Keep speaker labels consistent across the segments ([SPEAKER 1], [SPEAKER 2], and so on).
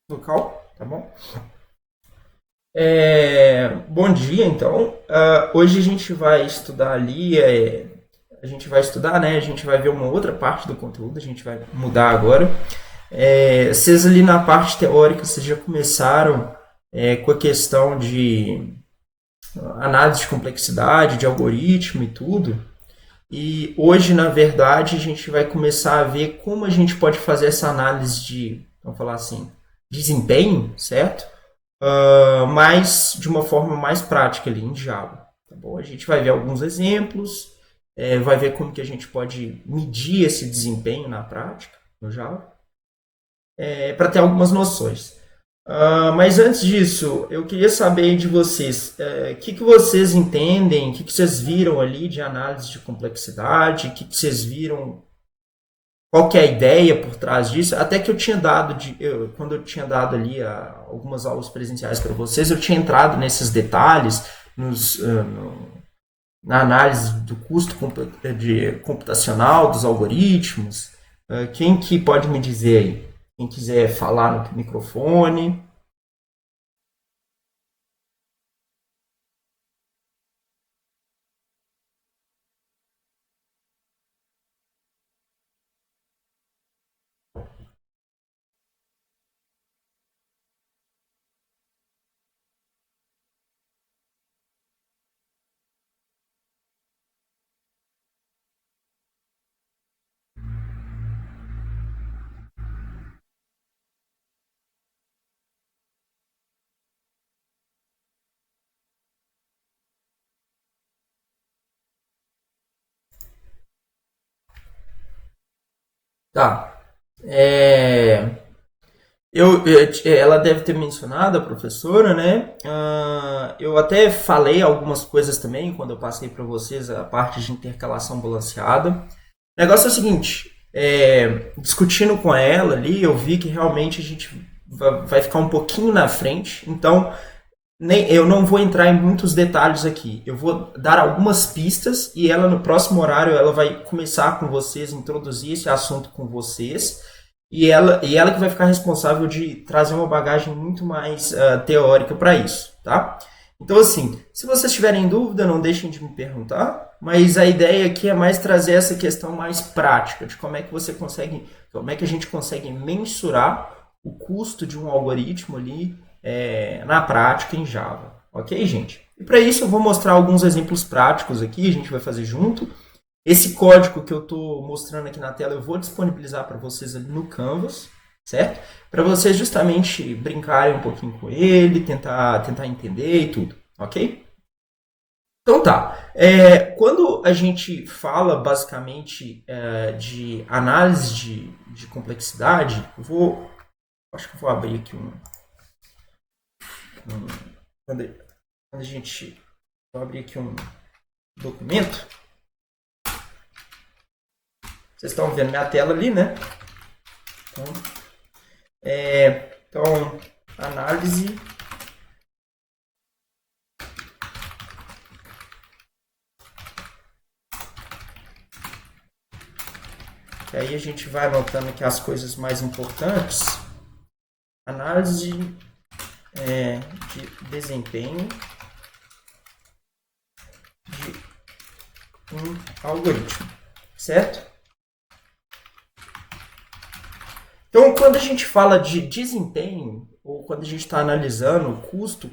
[SPEAKER 1] Local, tá bom? Bom dia, então. Hoje a gente vai estudar ali, a gente vai estudar, né? A gente vai ver uma outra parte do conteúdo, a gente vai mudar agora. Vocês ali na parte teórica, vocês já começaram com a questão de análise de complexidade, de algoritmo e tudo. E hoje, na verdade, a gente vai começar a ver como a gente pode fazer essa análise de, vamos falar assim, desempenho, certo? Mas de uma forma mais prática ali em Java. Tá bom? A gente vai ver alguns exemplos, vai ver como que a gente pode medir esse desempenho na prática no Java, para ter algumas noções. Mas antes disso, eu queria saber de vocês, o que vocês entendem, o que vocês viram ali de análise de complexidade, o que vocês viram, qual que é a ideia por trás disso. Até que eu tinha dado, quando eu tinha dado ali algumas aulas presenciais para vocês, eu tinha entrado nesses detalhes, na análise do custo computacional dos algoritmos. Quem que pode me dizer aí? Quem quiser falar no microfone. Tá. É, ela deve ter mencionado, a professora, né? Eu até falei algumas coisas também quando eu passei para vocês a parte de intercalação balanceada. O negócio é o seguinte: discutindo com ela ali, eu vi que realmente a gente vai ficar um pouquinho na frente. Então, eu não vou entrar em muitos detalhes aqui. Eu vou dar algumas pistas e ela no próximo horário ela vai começar com vocês, introduzir esse assunto com vocês. E ela que vai ficar responsável de trazer uma bagagem muito mais teórica para isso, tá? Então, assim, se vocês tiverem dúvida, não deixem de me perguntar, mas a ideia aqui é mais trazer essa questão mais prática, de como é que você consegue, como é que a gente consegue mensurar o custo de um algoritmo ali na prática em Java. Ok, gente? E para isso eu vou mostrar alguns exemplos práticos aqui, a gente vai fazer junto. Esse código que eu estou mostrando aqui na tela eu vou disponibilizar para vocês ali no Canvas, certo? Para vocês justamente brincarem um pouquinho com ele, tentar entender e tudo, ok? Então tá. Quando a gente fala basicamente de análise de complexidade, acho que eu vou abrir aqui quando, quando a gente vou abrir aqui um documento. Vocês estão vendo minha tela ali, né? Então, análise que aí a gente vai anotando aqui as coisas mais importantes. Análise de desempenho de um algoritmo, certo? Então, quando a gente fala de desempenho, ou quando a gente está analisando o custo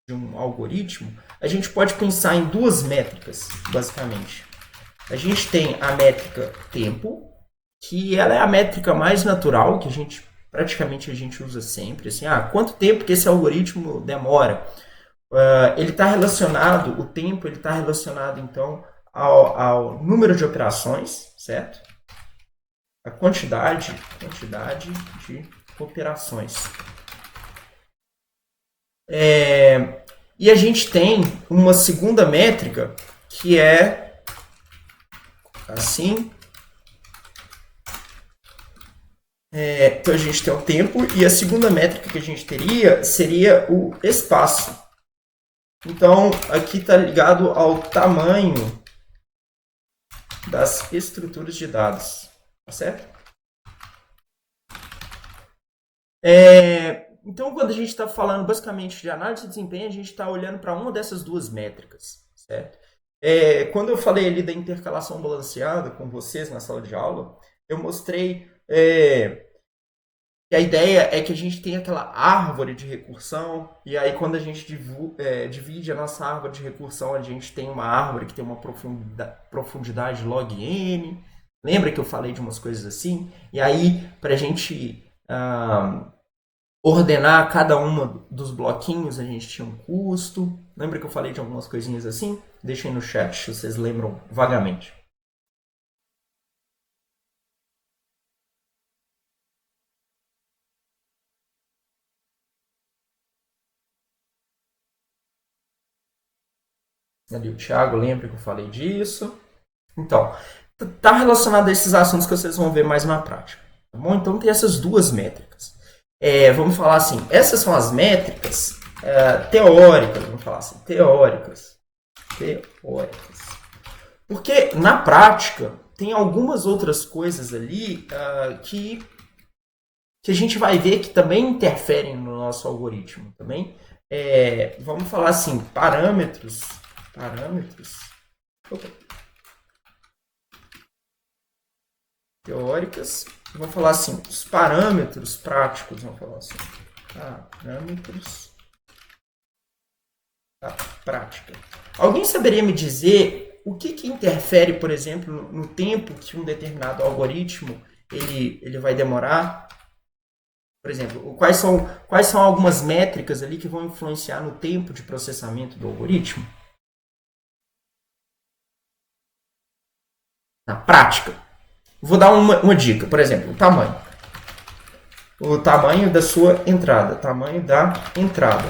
[SPEAKER 1] de um algoritmo, a gente pode pensar em duas métricas, basicamente. A gente tem a métrica tempo, que ela é a métrica mais natural, que praticamente a gente usa sempre. Assim, quanto tempo que esse algoritmo demora? Ele está relacionado, o tempo ele está relacionado, então, ao número de operações, certo? A quantidade de operações. E a gente tem uma segunda métrica que é assim. Então a gente tem o tempo e a segunda métrica que a gente teria seria o espaço. Então aqui está ligado ao tamanho das estruturas de dados, tá certo? Então, quando a gente está falando basicamente de análise de desempenho, a gente está olhando para uma dessas duas métricas, certo? Quando eu falei ali da intercalação balanceada com vocês na sala de aula, eu mostrei que a ideia é que a gente tem aquela árvore de recursão, e aí quando a gente divide a nossa árvore de recursão, a gente tem uma árvore que tem uma profundidade log n. Lembra que eu falei de umas coisas assim? E aí, para a gente ordenar cada um dos bloquinhos, a gente tinha um custo. Lembra que eu falei de algumas coisinhas assim? Deixem no chat se vocês lembram vagamente. Ali o Thiago lembra que eu falei disso. Então, está relacionado a esses assuntos que vocês vão ver mais na prática. Tá bom? Então tem essas duas métricas. Vamos falar assim, essas são as métricas teóricas, vamos falar assim, teóricas. Porque na prática tem algumas outras coisas ali que a gente vai ver que também interferem no nosso algoritmo. Também. Vamos falar assim, parâmetros. Opa. Teóricas. Vamos falar assim, os parâmetros práticos, vamos falar assim. Parâmetros da prática. Alguém saberia me dizer o que interfere, por exemplo, no tempo que um determinado algoritmo ele vai demorar? Por exemplo, quais são algumas métricas ali que vão influenciar no tempo de processamento do algoritmo? Na prática. Vou dar uma dica, por exemplo, o tamanho. O tamanho da sua entrada. Tamanho da entrada.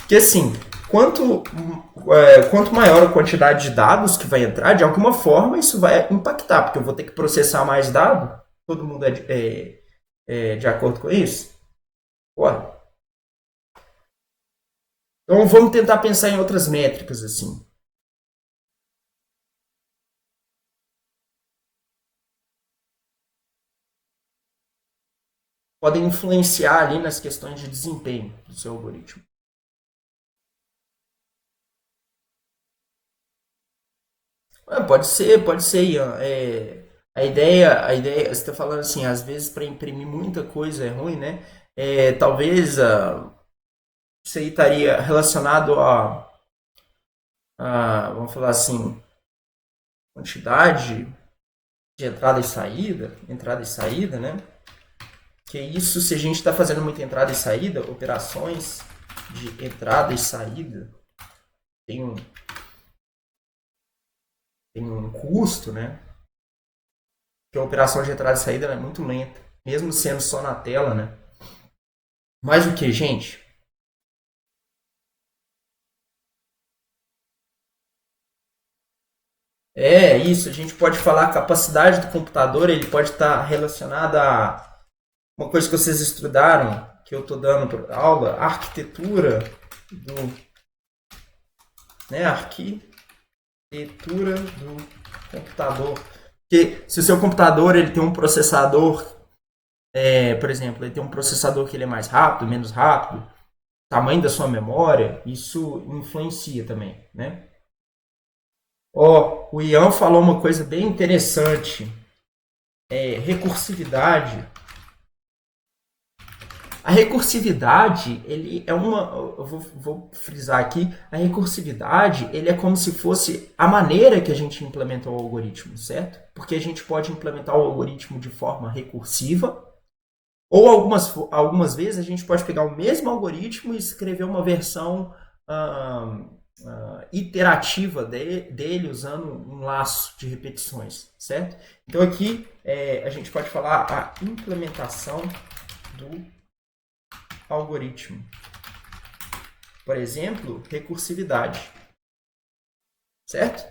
[SPEAKER 1] Que assim, quanto maior a quantidade de dados que vai entrar, de alguma forma isso vai impactar, porque eu vou ter que processar mais dados. Todo mundo é de acordo com isso? Bora. Então vamos tentar pensar em outras métricas assim. Podem influenciar ali nas questões de desempenho do seu algoritmo. Pode ser, Ian. A ideia, você está falando assim, às vezes para imprimir muita coisa é ruim, né? Talvez isso aí estaria relacionado vamos falar assim, quantidade de entrada e saída, né? Que isso, se a gente está fazendo muita entrada e saída, operações de entrada e saída tem um custo, né? Que a operação de entrada e saída é muito lenta, mesmo sendo só na tela, né? Mas o que, gente? Isso, a gente pode falar a capacidade do computador, ele pode estar relacionado a uma coisa que vocês estudaram, que eu estou dando por aula, a arquitetura do, né, arquitetura do computador. Porque se o seu computador ele tem um processador, por exemplo, ele tem um processador que ele é mais rápido, menos rápido, tamanho da sua memória, isso influencia também, né? O Ian falou uma coisa bem interessante, recursividade. A recursividade, ele é eu vou frisar aqui, a recursividade, ele é como se fosse a maneira que a gente implementa o algoritmo, certo? Porque a gente pode implementar o algoritmo de forma recursiva, ou algumas vezes a gente pode pegar o mesmo algoritmo e escrever uma versão iterativa dele usando um laço de repetições, certo? Então aqui a gente pode falar a implementação do algoritmo. Por exemplo, recursividade. Certo?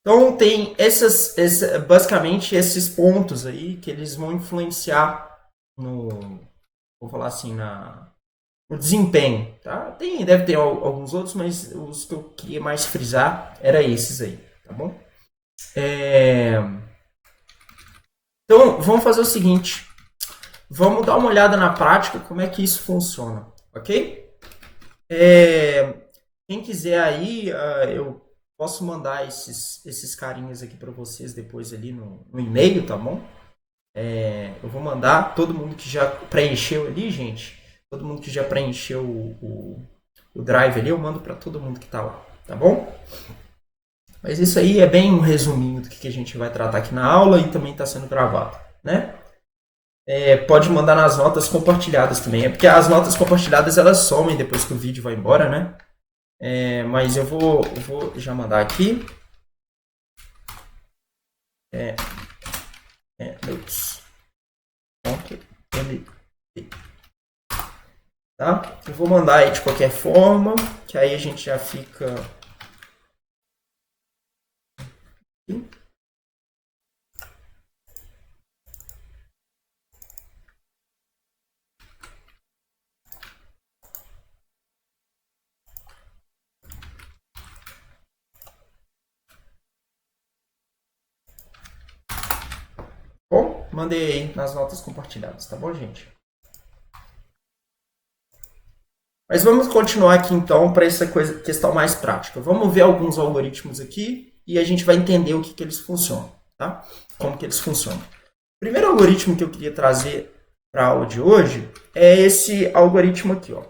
[SPEAKER 1] Então tem basicamente esses pontos aí que eles vão influenciar vou falar assim, no desempenho. Tá? Deve ter alguns outros, mas os que eu queria mais frisar era esses aí, tá bom? Então, vamos fazer o seguinte. Vamos dar uma olhada na prática, como é que isso funciona, ok? Quem quiser aí, eu posso mandar esses carinhas aqui para vocês depois ali no e-mail, tá bom? Eu vou mandar todo mundo que já preencheu ali, gente. Todo mundo que já preencheu o drive ali, eu mando para todo mundo que tá lá, tá bom? Mas isso aí é bem um resuminho do que a gente vai tratar aqui na aula e também está sendo gravado, né? Pode mandar nas notas compartilhadas também. É porque as notas compartilhadas elas somem depois que o vídeo vai embora, né? Mas eu vou já mandar aqui. Notes. Tá? Eu vou mandar aí de qualquer forma, que aí a gente já fica. Bom, mandei aí nas notas compartilhadas, tá bom, gente? Mas vamos continuar aqui então para essa questão mais prática. Vamos ver alguns algoritmos aqui e a gente vai entender o que eles funcionam, tá? Como que eles funcionam. O primeiro algoritmo que eu queria trazer para a aula de hoje é esse algoritmo aqui, ó.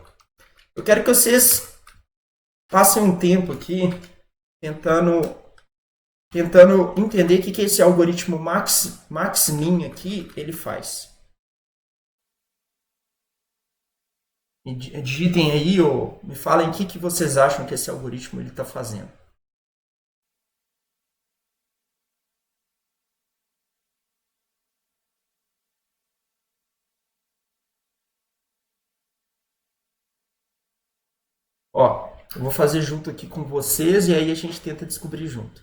[SPEAKER 1] Eu quero que vocês passem um tempo aqui tentando entender o que esse algoritmo max-min aqui ele faz. Digitem aí ou me falem o que vocês acham que esse algoritmo está fazendo. Ó, eu vou fazer junto aqui com vocês e aí a gente tenta descobrir junto.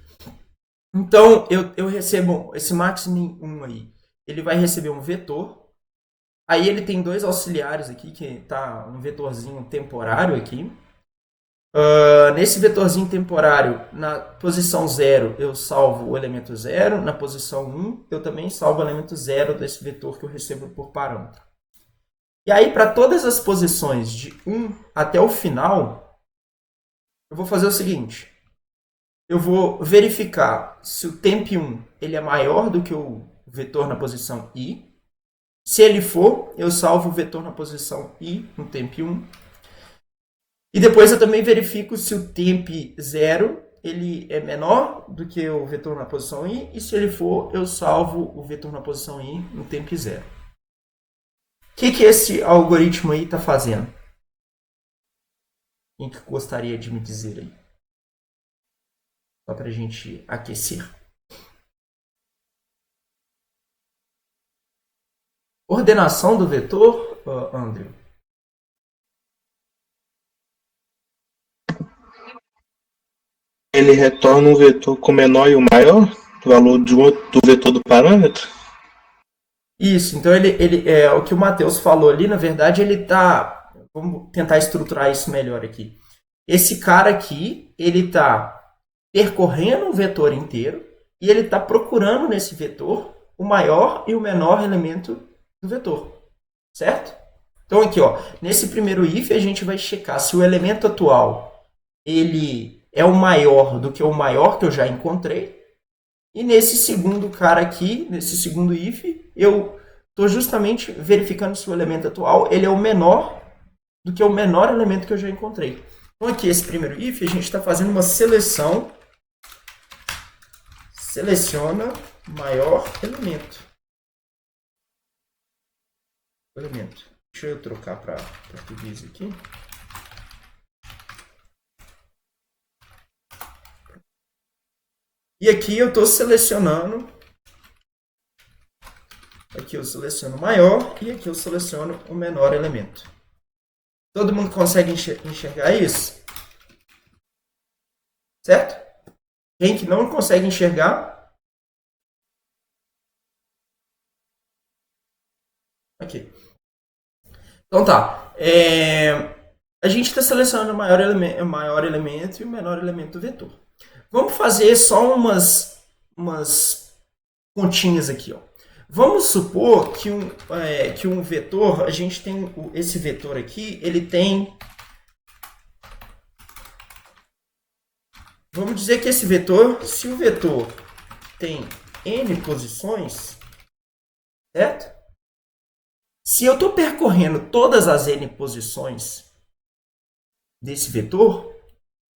[SPEAKER 1] Então, eu recebo esse max-min 1 aí. Ele vai receber um vetor. Aí ele tem dois auxiliares aqui, que tá um vetorzinho temporário aqui. Nesse vetorzinho temporário, na posição 0, eu salvo o elemento 0. Na posição 1, eu também salvo o elemento 0 desse vetor que eu recebo por parâmetro. E aí, para todas as posições de 1 até o final, eu vou fazer o seguinte. Eu vou verificar se o temp1 ele é maior do que o vetor na posição i. Se ele for, eu salvo o vetor na posição i, no temp1. E depois eu também verifico se o temp0 ele é menor do que o vetor na posição i. E se ele for, eu salvo o vetor na posição i no temp0. O que esse algoritmo aí está fazendo? Quem que gostaria de me dizer aí? Só para a gente aquecer. Ordenação do vetor, André?
[SPEAKER 2] Ele retorna um vetor com o menor e o maior, valor do vetor do parâmetro?
[SPEAKER 1] Isso, então ele é o que o Matheus falou ali, na verdade, ele tá. Vamos tentar estruturar isso melhor aqui. Esse cara aqui, ele está percorrendo o vetor inteiro e ele está procurando nesse vetor o maior e o menor elemento do vetor, certo? Então aqui, ó, nesse primeiro if a gente vai checar se o elemento atual ele é o maior do que o maior que eu já encontrei. E nesse segundo cara aqui, nesse segundo if, eu estou justamente verificando se o elemento atual ele é o menor do que o menor elemento que eu já encontrei. Então aqui, esse primeiro if, a gente está fazendo uma seleção. Seleciona maior elemento. Deixa eu trocar para português aqui. E aqui eu estou selecionando. Aqui eu seleciono o maior e aqui eu seleciono o menor elemento. Todo mundo consegue enxergar isso? Certo? Quem que não consegue enxergar? Aqui. Então tá. A gente está selecionando o maior elemento e o menor elemento do vetor. Vamos fazer só umas continhas aqui, ó. Vamos supor que um vetor, a gente tem esse vetor aqui, ele tem... Vamos dizer que esse vetor, se o vetor tem n posições, certo? Se eu estou percorrendo todas as n posições desse vetor,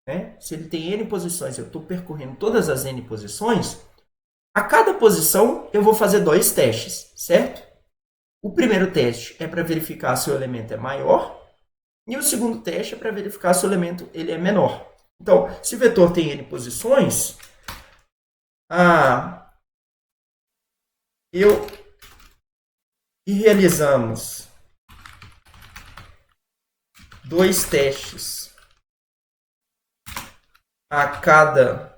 [SPEAKER 1] né? Se ele tem n posições, eu estou percorrendo todas as n posições, a cada posição eu vou fazer 2 testes, certo? O primeiro teste é para verificar se o elemento é maior e o segundo teste é para verificar se o elemento ele é menor. Então, se o vetor tem n posições, realizamos 2 testes a cada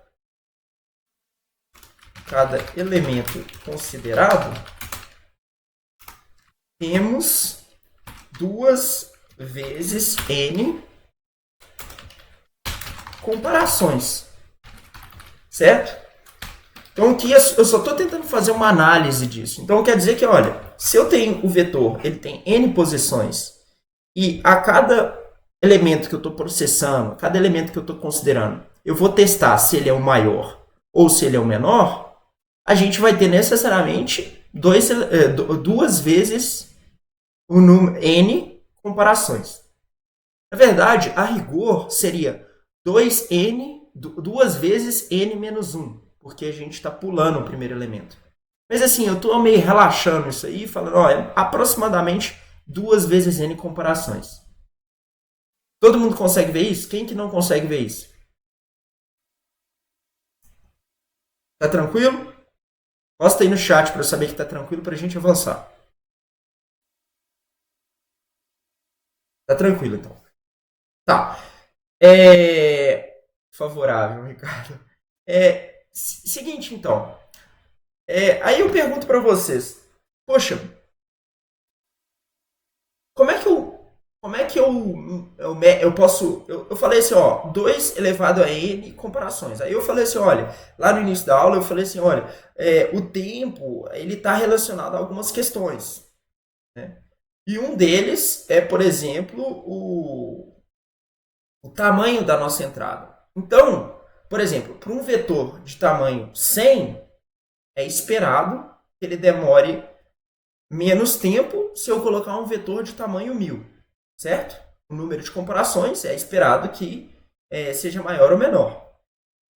[SPEAKER 1] elemento considerado, temos 2 vezes n comparações, certo? Então aqui eu só estou tentando fazer uma análise disso. Então quer dizer que, olha, se eu tenho o vetor, ele tem n posições, e a cada elemento que eu estou processando, cada elemento que eu estou considerando, eu vou testar se ele é o maior ou se ele é o menor, a gente vai ter necessariamente 2 vezes o número n comparações. Na verdade, a rigor seria 2 vezes n menos 1, porque a gente está pulando o primeiro elemento. Mas assim, eu estou meio relaxando isso aí, falando, ó, é aproximadamente 2 vezes n comparações. Todo mundo consegue ver isso? Quem que não consegue ver isso? Tá tranquilo? Posta aí no chat para eu saber que tá tranquilo para a gente avançar. Tá tranquilo, então. Tá. Favorável, Ricardo. Seguinte, então. Aí eu pergunto para vocês. Poxa, como é que eu posso... Eu falei assim, ó, 2 elevado a n comparações. Aí eu falei assim, olha, lá no início da aula eu falei assim, olha, o tempo, ele está relacionado a algumas questões, né? E um deles é, por exemplo, o tamanho da nossa entrada. Então, por exemplo, para um vetor de tamanho 100, é esperado que ele demore menos tempo se eu colocar um vetor de tamanho 1000, certo? O número de comparações é esperado que seja maior ou menor,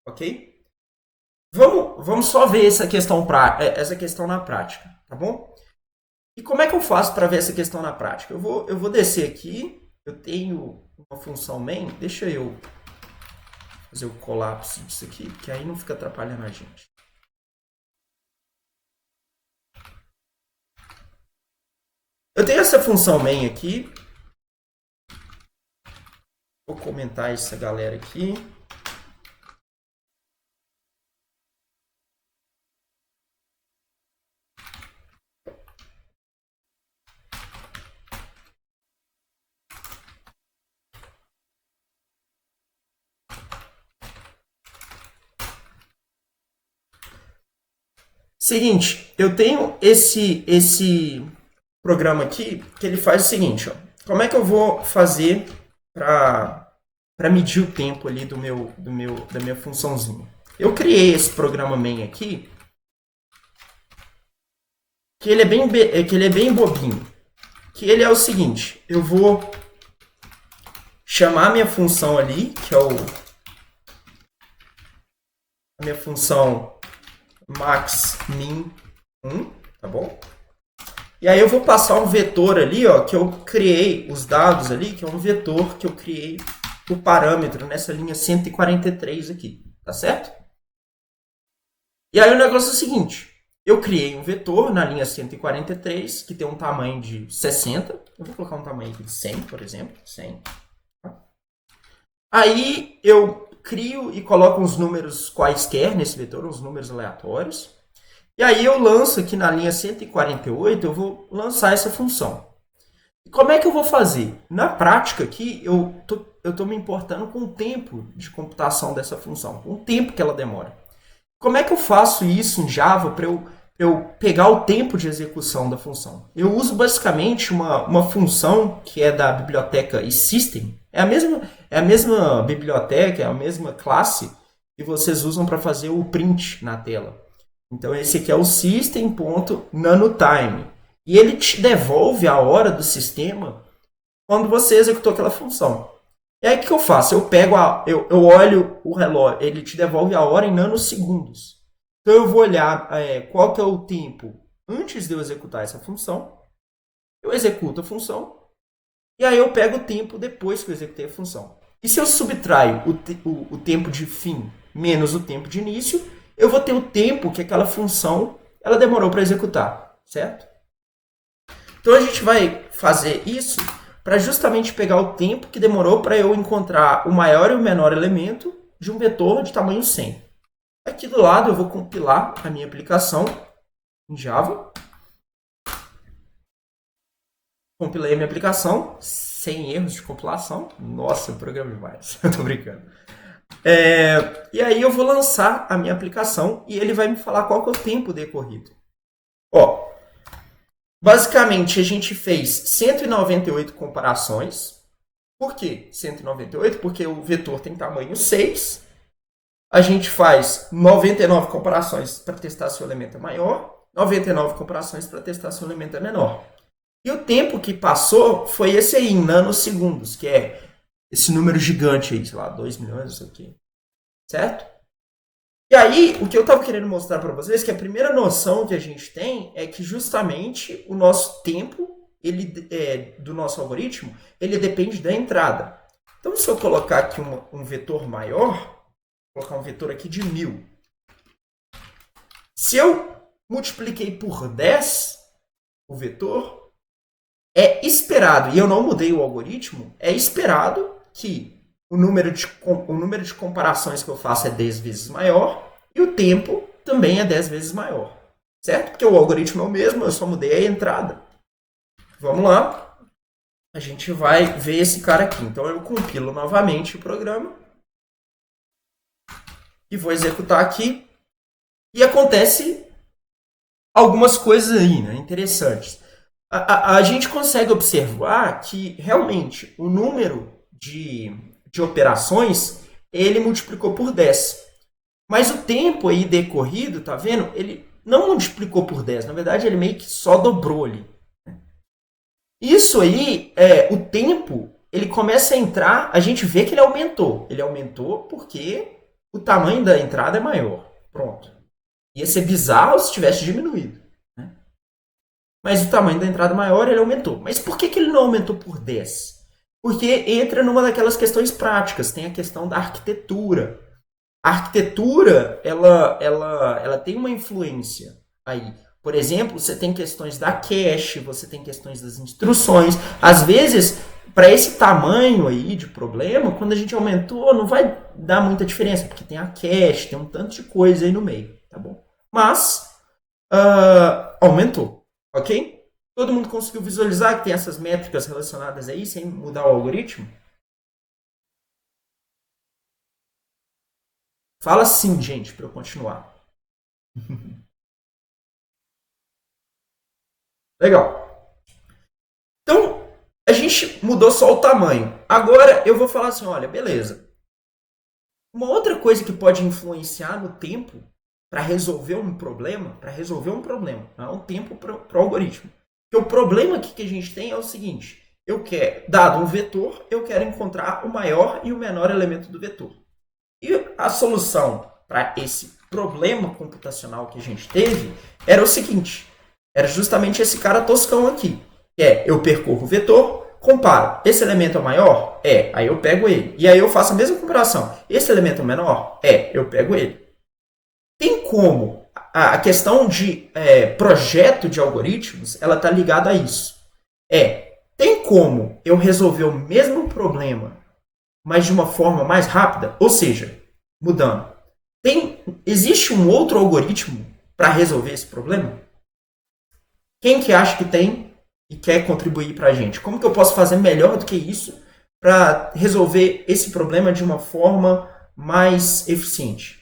[SPEAKER 1] ok? Vamos só ver essa questão na prática, tá bom? E como é que eu faço para ver essa questão na prática? Eu vou descer aqui, eu tenho uma função main, deixa eu fazer o colapso disso aqui, que aí não fica atrapalhando a gente. Eu tenho essa função main aqui. Vou comentar essa galera aqui. Seguinte, eu tenho esse programa aqui que ele faz o seguinte, ó. Como é que eu vou fazer para medir o tempo ali da minha funçãozinha? Eu criei esse programa main aqui, que ele é bem bobinho. Que ele é o seguinte, eu vou chamar minha função ali, que é a minha função max min 1, tá bom? E aí eu vou passar um vetor ali, ó, que eu criei os dados ali, que é um vetor que eu criei o parâmetro nessa linha 143 aqui, tá certo? E aí o negócio é o seguinte, eu criei um vetor na linha 143 que tem um tamanho de 60, eu vou colocar um tamanho aqui de 100, por exemplo, 100. Aí eu crio e coloco uns números quaisquer nesse vetor, uns números aleatórios. E aí eu lanço aqui na linha 148, eu vou lançar essa função. E como é que eu vou fazer? Na prática aqui, eu tô me importando com o tempo de computação dessa função, com o tempo que ela demora. Como é que eu faço isso em Java para eu eu pegar o tempo de execução da função. Eu uso basicamente uma função que é da biblioteca system. É a mesma biblioteca, é a mesma classe que vocês usam para fazer o print na tela. Então esse aqui é o system.nanotime. E ele te devolve a hora do sistema quando você executou aquela função. E aí o que eu faço? Eu pego eu olho o relógio, ele te devolve a hora em nanosegundos. Então eu vou olhar qual que é o tempo antes de eu executar essa função. Eu executo a função. E aí eu pego o tempo depois que eu executei a função. E se eu subtraio o tempo de fim menos o tempo de início, eu vou ter o tempo que aquela função ela demorou para executar, certo? Então a gente vai fazer isso para justamente pegar o tempo que demorou para eu encontrar o maior e o menor elemento de um vetor de tamanho 100. Aqui do lado eu vou compilar a minha aplicação em Java. Compilei a minha aplicação, sem erros de compilação. Nossa, eu programo demais. Tô brincando. E aí eu vou lançar a minha aplicação e ele vai me falar qual que é o tempo decorrido. Ó, basicamente a gente fez 198 comparações. Por que 198? Porque o vetor tem tamanho 6. A gente faz 99 comparações para testar se o elemento é maior, 99 comparações para testar se o elemento é menor. E o tempo que passou foi esse aí, em nanosegundos, que é esse número gigante aí, sei lá, 2 milhões, não sei o quê. Certo? E aí, o que eu estava querendo mostrar para vocês, que a primeira noção que a gente tem é que justamente o nosso tempo, do nosso algoritmo, ele depende da entrada. Então, se eu colocar aqui um vetor maior, vou colocar um vetor aqui de 1000. Se eu multipliquei por 10 o vetor, é esperado, e eu não mudei o algoritmo, é esperado que o número de comparações que eu faço é 10 vezes maior e o tempo também é 10 vezes maior. Certo? Porque o algoritmo é o mesmo, eu só mudei a entrada. Vamos lá. A gente vai ver esse cara aqui. Então eu compilo novamente o programa e vou executar aqui. E acontece algumas coisas aí, né, interessantes. A gente consegue observar que realmente o número de operações ele multiplicou por 10. Mas o tempo aí decorrido, tá vendo? Ele não multiplicou por 10. Na verdade, ele meio que só dobrou ali. Isso aí, o tempo, ele começa a entrar, a gente vê que ele aumentou. Ele aumentou porque o tamanho da entrada é maior. Pronto. Ia ser bizarro se tivesse diminuído. Mas o tamanho da entrada maior, ele aumentou. Mas por que ele não aumentou por 10? Porque entra numa daquelas questões práticas. Tem a questão da arquitetura. A arquitetura, ela tem uma influência aí. Por exemplo, você tem questões da cache, você tem questões das instruções. Às vezes, para esse tamanho aí de problema, quando a gente aumentou, não vai dar muita diferença. Porque tem a cache, tem um tanto de coisa aí no meio. Tá bom? Mas, aumentou. Ok? Todo mundo conseguiu visualizar que tem essas métricas relacionadas aí sem mudar o algoritmo? Fala sim, gente, para eu continuar. Legal. Então, a gente mudou só o tamanho. Agora eu vou falar assim, olha, beleza. Uma outra coisa que pode influenciar no tempo para resolver um problema, não é um tempo para o algoritmo. Porque o problema aqui que a gente tem é o seguinte, dado um vetor, eu quero encontrar o maior e o menor elemento do vetor. E a solução para esse problema computacional que a gente teve era o seguinte, era justamente esse cara toscão aqui, que eu percorro o vetor, comparo, esse elemento é maior? Aí eu pego ele. E aí eu faço a mesma comparação, esse elemento é menor? Eu pego ele. Tem como a questão de projeto de algoritmos, ela está ligada a isso. Tem como eu resolver o mesmo problema, mas de uma forma mais rápida? Ou seja, mudando. Existe um outro algoritmo para resolver esse problema? Quem que acha que tem e quer contribuir para a gente? Como que eu posso fazer melhor do que isso para resolver esse problema de uma forma mais eficiente?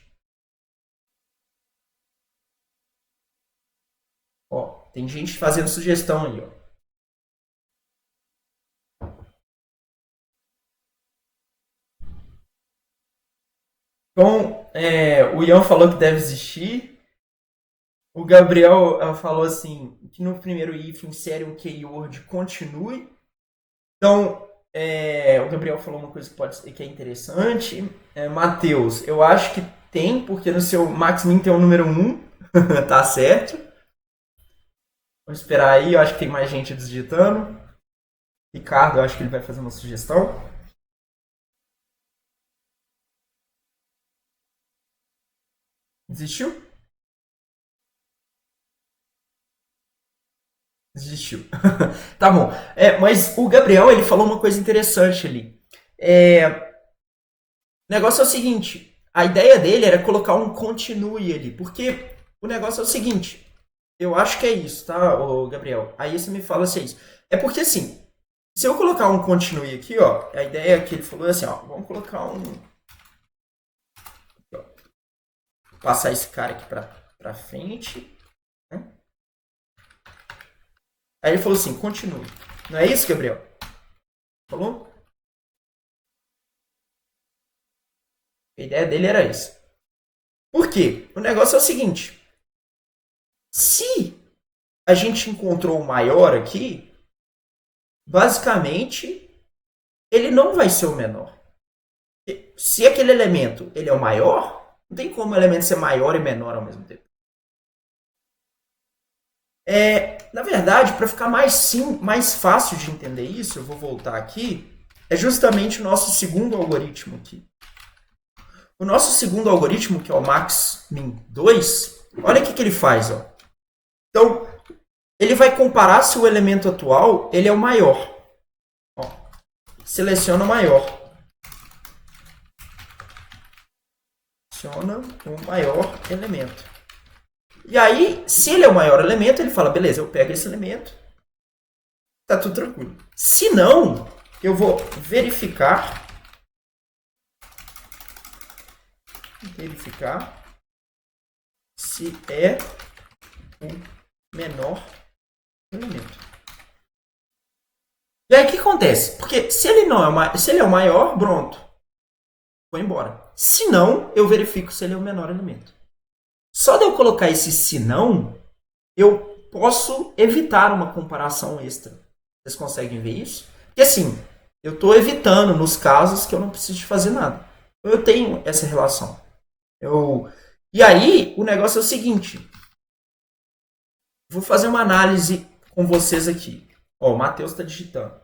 [SPEAKER 1] Ó, tem gente fazendo sugestão aí, ó. Então, o Ian falou que deve existir. O Gabriel falou assim, que no primeiro if insere um keyword continue. Então, o Gabriel falou uma coisa que é interessante. Matheus, eu acho que tem, porque no seu Max-Min tem o número 1. Tá certo. Vamos esperar aí, eu acho que tem mais gente digitando. Ricardo, eu acho que ele vai fazer uma sugestão. Desistiu? Desistiu. Tá bom. Mas o Gabriel, ele falou uma coisa interessante ali. O negócio é o seguinte. A ideia dele era colocar um continue ali. Porque o negócio é o seguinte. Eu acho que é isso, tá, Gabriel? Aí você me fala se é isso. É porque assim, se eu colocar um continue aqui, ó, a ideia que ele falou é assim, ó, vamos colocar um... Ó, passar esse cara aqui pra frente. Né? Aí ele falou assim, continue. Não é isso, Gabriel? Falou? A ideia dele era isso. Por quê? O negócio é o seguinte. Se a gente encontrou o maior aqui, basicamente, ele não vai ser o menor. Se aquele elemento ele é o maior, não tem como o elemento ser maior e menor ao mesmo tempo. Na verdade, para ficar mais fácil de entender isso, eu vou voltar aqui, é justamente o nosso segundo algoritmo aqui. O nosso segundo algoritmo, que é o Max-Min 2, olha o que ele faz. Ó. Então, ele vai comparar se o elemento atual ele é o maior. Ó, seleciona o maior. Seleciona o maior elemento. E aí, se ele é o maior elemento, ele fala, beleza, eu pego esse elemento, tá tudo tranquilo. Se não, eu vou verificar se é o menor elemento. E aí o que acontece? Porque se ele é o maior, pronto, vou embora. Se não, eu verifico se ele é o menor elemento. Só de eu colocar esse se não, eu posso evitar uma comparação extra. Vocês conseguem ver isso? Porque assim, eu estou evitando nos casos que eu não preciso de fazer nada. Eu tenho essa relação. E aí, o negócio é o seguinte. Vou fazer uma análise com vocês aqui. Ó, o Matheus está digitando.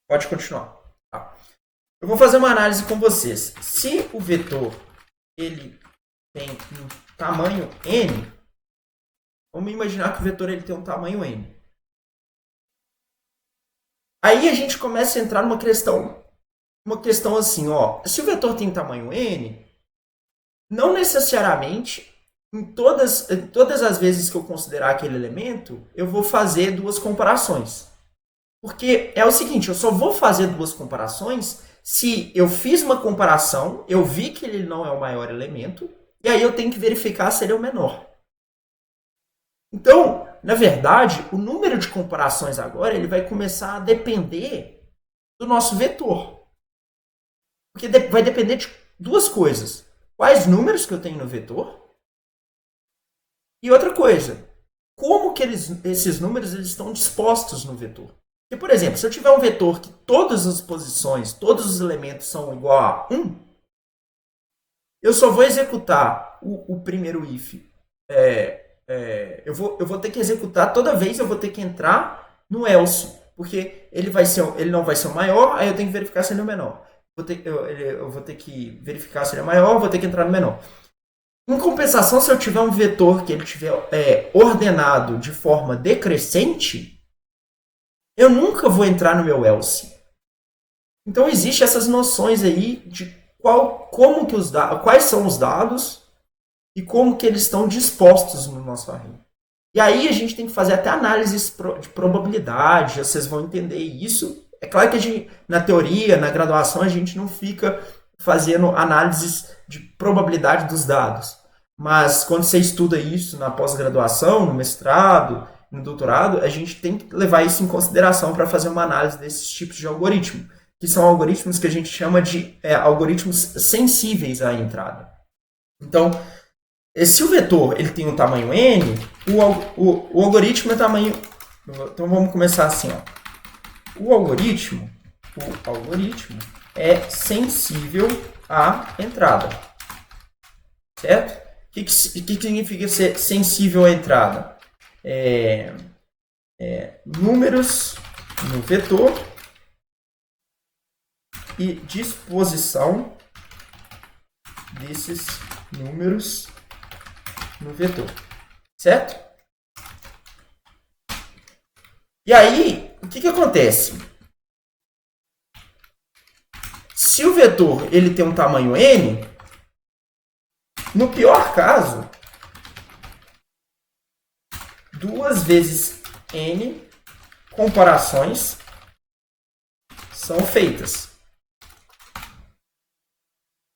[SPEAKER 1] Pode continuar. Tá. Eu vou fazer uma análise com vocês. Se o vetor ele tem um tamanho n, vamos imaginar que o vetor ele tem um tamanho n. Aí a gente começa a entrar numa questão assim, ó. Se o vetor tem tamanho n, não necessariamente em todas as vezes que eu considerar aquele elemento, eu vou fazer duas comparações. Porque é o seguinte, eu só vou fazer duas comparações se eu fiz uma comparação, eu vi que ele não é o maior elemento, e aí eu tenho que verificar se ele é o menor. Então, na verdade, o número de comparações agora ele vai começar a depender do nosso vetor. Porque vai depender de duas coisas. Quais números que eu tenho no vetor? E outra coisa, como que esses números eles estão dispostos no vetor? Porque, por exemplo, se eu tiver um vetor que todas as posições, todos os elementos são igual a 1, eu só vou executar o primeiro if. Eu vou ter que executar toda vez, eu vou ter que entrar no else. Porque ele não vai ser o maior, aí eu tenho que verificar se ele é o menor. Eu vou ter que verificar se ele é maior, vou ter que entrar no menor. Em compensação, se eu tiver um vetor que ele tiver ordenado de forma decrescente, eu nunca vou entrar no meu else. Então, existem essas noções aí de quais são os dados e como que eles estão dispostos no nosso array. E aí a gente tem que fazer até análises de probabilidade, vocês vão entender isso. É claro que na teoria, na graduação, a gente não fica fazendo análises de probabilidade dos dados. Mas quando você estuda isso na pós-graduação, no mestrado, no doutorado, a gente tem que levar isso em consideração para fazer uma análise desses tipos de algoritmo, que são algoritmos que a gente chama de algoritmos sensíveis à entrada. Então, se o vetor ele tem um tamanho n, o algoritmo é tamanho... Então vamos começar assim. Ó. O algoritmo é sensível à entrada. Certo? O que significa ser sensível à entrada? Números no vetor e disposição desses números no vetor. Certo? E aí, o que acontece? Se o vetor ele tem um tamanho n, no pior caso, 2 vezes n comparações são feitas.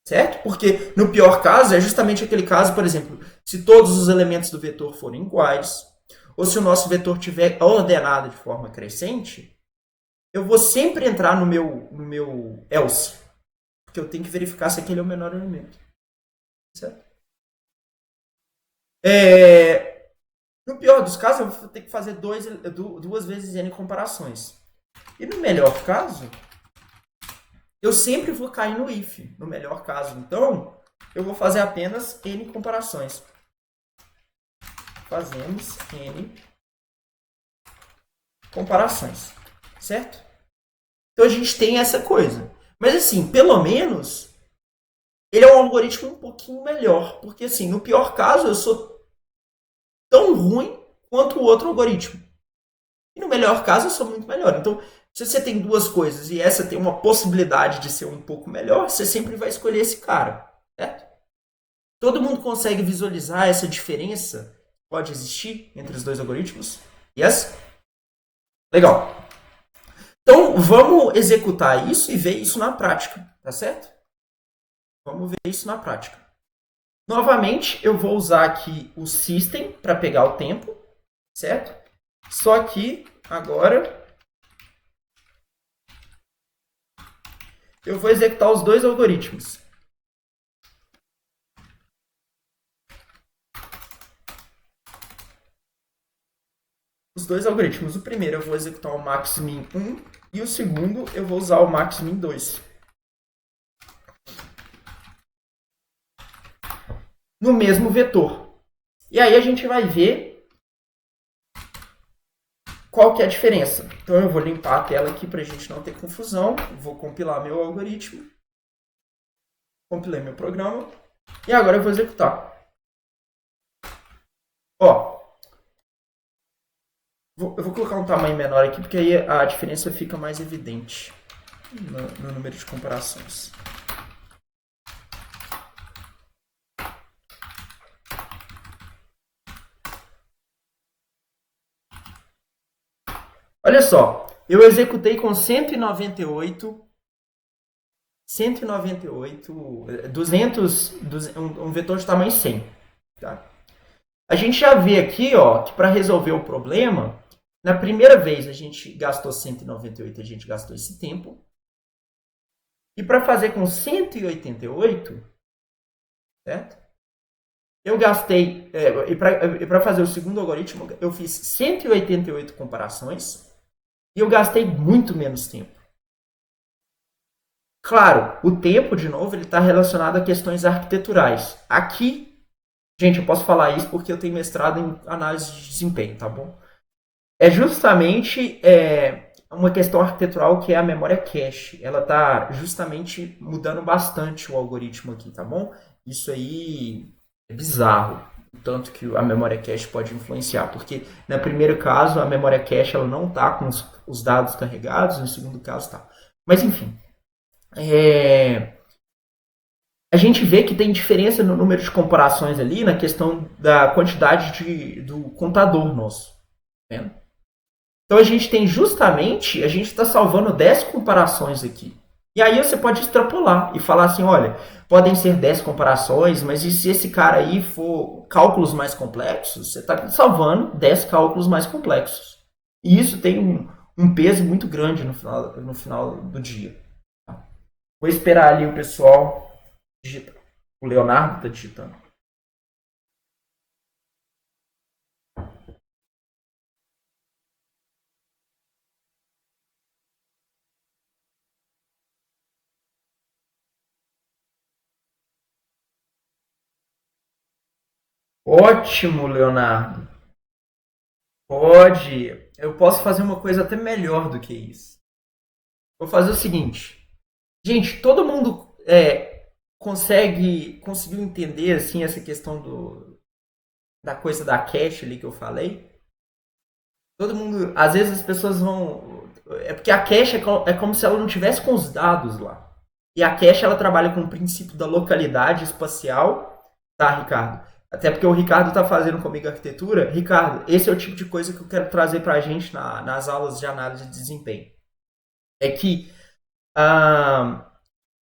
[SPEAKER 1] Certo? Porque no pior caso é justamente aquele caso, por exemplo, se todos os elementos do vetor forem iguais, ou se o nosso vetor estiver ordenado de forma crescente, eu vou sempre entrar no meu else, porque eu tenho que verificar se aquele é o menor elemento. Certo? No pior dos casos, eu vou ter que fazer 2 vezes n comparações. E no melhor caso, eu sempre vou cair no if. No melhor caso, então, eu vou fazer apenas n comparações. Fazemos n comparações. Certo? Então a gente tem essa coisa. Mas assim, pelo menos, ele é um algoritmo um pouquinho melhor. Porque assim, no pior caso, eu sou tão ruim quanto o outro algoritmo. E no melhor caso, eu sou muito melhor. Então, se você tem duas coisas e essa tem uma possibilidade de ser um pouco melhor, você sempre vai escolher esse cara. Certo? Todo mundo consegue visualizar essa diferença que pode existir entre os dois algoritmos? Yes? Legal. Então, vamos executar isso e ver isso na prática. Tá certo? Vamos ver isso na prática. Novamente, eu vou usar aqui o system para pegar o tempo, certo? Só que agora eu vou executar os dois algoritmos. Os dois algoritmos. O primeiro eu vou executar o maxmin 1 e o segundo eu vou usar o maxmin 2. No mesmo vetor. E aí a gente vai ver qual que é a diferença. Então eu vou limpar a tela aqui para a gente não ter confusão. Vou compilar meu algoritmo. Compilei meu programa. E agora eu vou executar. Ó. Eu vou colocar um tamanho menor aqui, porque aí a diferença fica mais evidente no número de comparações. Olha só, eu executei com 200, um vetor de tamanho 100. Tá? A gente já vê aqui, ó, que para resolver o problema, na primeira vez a gente gastou 198, a gente gastou esse tempo. E para fazer com 188, certo? Eu gastei, e para fazer o segundo algoritmo, eu fiz 188 comparações e eu gastei muito menos tempo. Claro, o tempo, de novo, ele está relacionado a questões arquiteturais. Aqui, gente, eu posso falar isso porque eu tenho mestrado em análise de desempenho, tá bom? É justamente uma questão arquitetural que é a memória cache. Ela está justamente mudando bastante o algoritmo aqui, tá bom? Isso aí é bizarro, o tanto que a memória cache pode influenciar. Porque, no primeiro caso, a memória cache ela não está com os dados carregados, no segundo caso está. Mas, enfim. A gente vê que tem diferença no número de comparações ali, na questão da quantidade do contador nosso. Tá vendo? Então a gente tem justamente, a gente está salvando 10 comparações aqui. E aí você pode extrapolar e falar assim, olha, podem ser 10 comparações, mas e se esse cara aí for cálculos mais complexos, você está salvando 10 cálculos mais complexos. E isso tem um peso muito grande no final do dia. Vou esperar ali o pessoal digitar. O Leonardo está digitando. Ótimo, Leonardo. Pode. Eu posso fazer uma coisa até melhor do que isso. Vou fazer o seguinte. Gente, todo mundo conseguiu entender assim essa questão da coisa da cache ali que eu falei? Todo mundo, às vezes as pessoas vão, é porque a cache é como se ela não tivesse com os dados lá. E a cache ela trabalha com o princípio da localidade espacial, tá, Ricardo? Até porque o Ricardo está fazendo comigo arquitetura. Ricardo, esse é o tipo de coisa que eu quero trazer para a gente nas aulas de análise de desempenho. É que ah,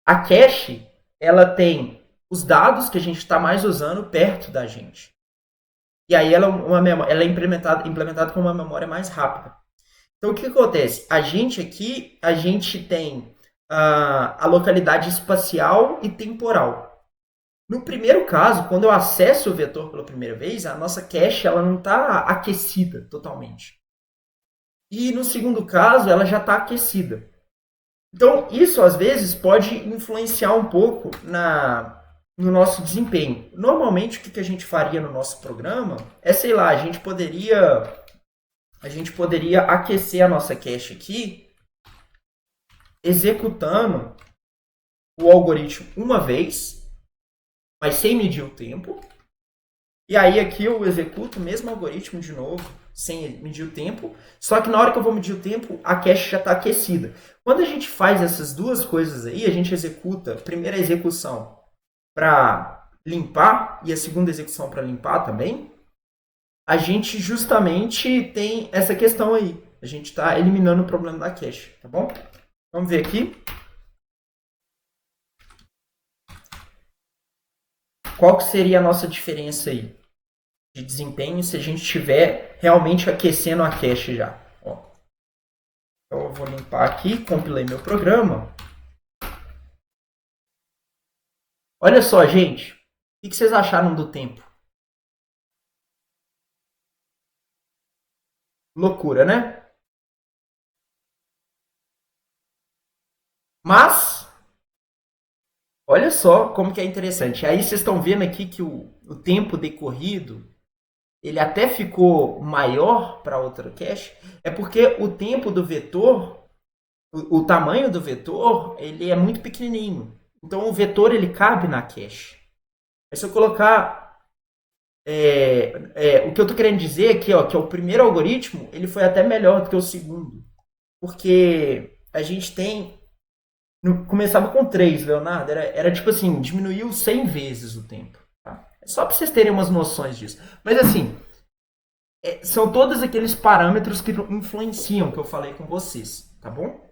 [SPEAKER 1] a cache, ela tem os dados que a gente está mais usando perto da gente. E aí ela é implementada com uma memória mais rápida. Então, o que acontece? A gente tem a localidade espacial e temporal. No primeiro caso, quando eu acesso o vetor pela primeira vez, a nossa cache ela não está aquecida totalmente. E no segundo caso, ela já está aquecida. Então, isso às vezes pode influenciar um pouco no nosso desempenho. Normalmente, o que a gente faria no nosso programa é, sei lá, a gente poderia aquecer a nossa cache aqui, executando o algoritmo uma vez, mas sem medir o tempo. E aí aqui eu executo o mesmo algoritmo de novo, sem medir o tempo, só que na hora que eu vou medir o tempo, a cache já está aquecida. Quando a gente faz essas duas coisas aí, a gente executa a primeira execução para limpar e a segunda execução para limpar também, a gente justamente tem essa questão aí. A gente está eliminando o problema da cache, tá bom? Vamos ver aqui. Qual que seria a nossa diferença aí de desempenho se a gente estiver realmente aquecendo a cache já? Ó. Então eu vou limpar aqui, compilei meu programa. Olha só, gente. O que vocês acharam do tempo? Loucura, né? Mas, olha só como que é interessante. Aí vocês estão vendo aqui que o tempo decorrido, ele até ficou maior para outra cache. É porque o tempo do vetor, o tamanho do vetor, ele é muito pequenininho. Então o vetor ele cabe na cache. É se eu colocar o que eu estou querendo dizer aqui, ó, que é o primeiro algoritmo, ele foi até melhor do que o segundo. Porque a gente tem. Começava com 3, Leonardo. Era tipo assim, diminuiu 100 vezes o tempo. Tá? É só para vocês terem umas noções disso. Mas assim, são todos aqueles parâmetros que influenciam que eu falei com vocês, tá bom?